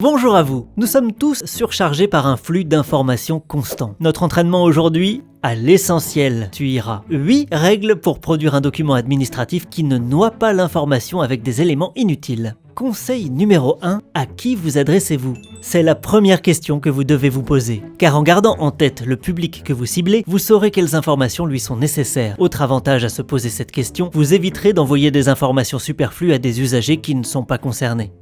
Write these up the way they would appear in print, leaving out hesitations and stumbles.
Bonjour à vous, nous sommes tous surchargés par un flux d'informations constant. Notre entraînement aujourd'hui, à l'essentiel, tu iras. 8 règles pour produire un document administratif qui ne noie pas l'information avec des éléments inutiles. Conseil numéro 1, à qui vous adressez-vous? C'est la première question que vous devez vous poser. Car en gardant en tête le public que vous ciblez, vous saurez quelles informations lui sont nécessaires. Autre avantage à se poser cette question, vous éviterez d'envoyer des informations superflues à des usagers qui ne sont pas concernés.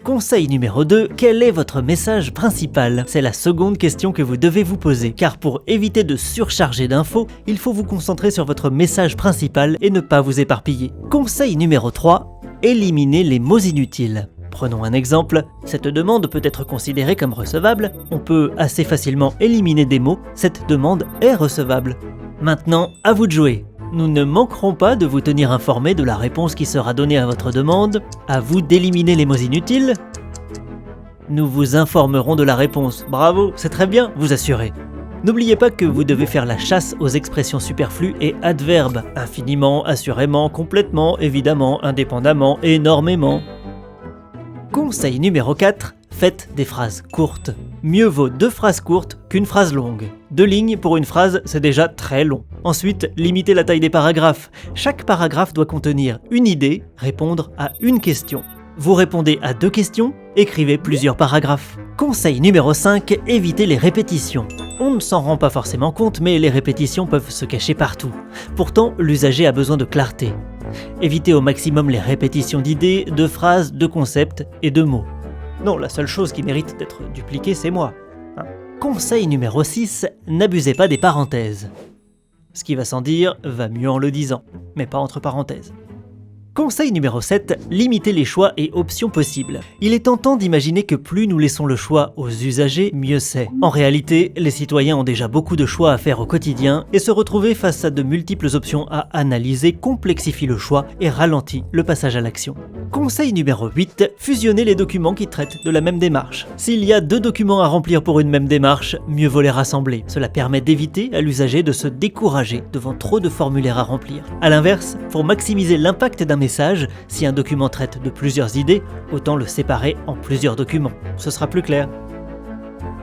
Conseil numéro 2, quel est votre message principal? C'est la seconde question que vous devez vous poser, car pour éviter de surcharger d'infos, il faut vous concentrer sur votre message principal et ne pas vous éparpiller. Conseil numéro 3, éliminez les mots inutiles. Prenons un exemple, cette demande peut être considérée comme recevable, on peut assez facilement éliminer des mots, cette demande est recevable. Maintenant, à vous de jouer. Nous ne manquerons pas de vous tenir informé de la réponse qui sera donnée à votre demande. À vous d'éliminer les mots inutiles. Nous vous informerons de la réponse. Bravo, c'est très bien, vous assurez. N'oubliez pas que vous devez faire la chasse aux expressions superflues et adverbes. Infiniment, assurément, complètement, évidemment, indépendamment, énormément. Conseil numéro 4. Faites des phrases courtes. Mieux vaut 2 phrases courtes qu'une phrase longue. 2 lignes pour une phrase, c'est déjà très long. Ensuite, limitez la taille des paragraphes. Chaque paragraphe doit contenir une idée, répondre à une question. Vous répondez à 2 questions, écrivez plusieurs paragraphes. Conseil numéro 5, évitez les répétitions. On ne s'en rend pas forcément compte, mais les répétitions peuvent se cacher partout. Pourtant, l'usager a besoin de clarté. Évitez au maximum les répétitions d'idées, de phrases, de concepts et de mots. Non, la seule chose qui mérite d'être dupliquée, c'est moi. Conseil numéro 6, n'abusez pas des parenthèses. Ce qui va sans dire, va mieux en le disant, mais pas entre parenthèses. Conseil numéro 7, limitez les choix et options possibles. Il est tentant d'imaginer que plus nous laissons le choix aux usagers, mieux c'est. En réalité, les citoyens ont déjà beaucoup de choix à faire au quotidien et se retrouver face à de multiples options à analyser complexifie le choix et ralentit le passage à l'action. Conseil numéro 8, fusionnez les documents qui traitent de la même démarche. S'il y a 2 documents à remplir pour une même démarche, mieux vaut les rassembler. Cela permet d'éviter à l'usager de se décourager devant trop de formulaires à remplir. A l'inverse, pour maximiser l'impact d'un message, si un document traite de plusieurs idées, autant le séparer en plusieurs documents. Ce sera plus clair.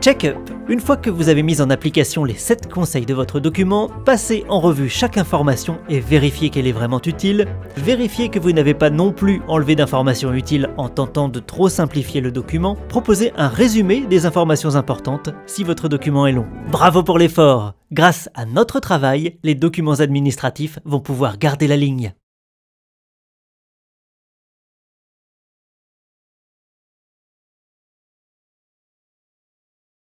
Check-up. Une fois que vous avez mis en application les 7 conseils de votre document, passez en revue chaque information et vérifiez qu'elle est vraiment utile. Vérifiez que vous n'avez pas non plus enlevé d'informations utiles en tentant de trop simplifier le document. Proposez un résumé des informations importantes si votre document est long. Bravo pour l'effort! Grâce à notre travail, les documents administratifs vont pouvoir garder la ligne.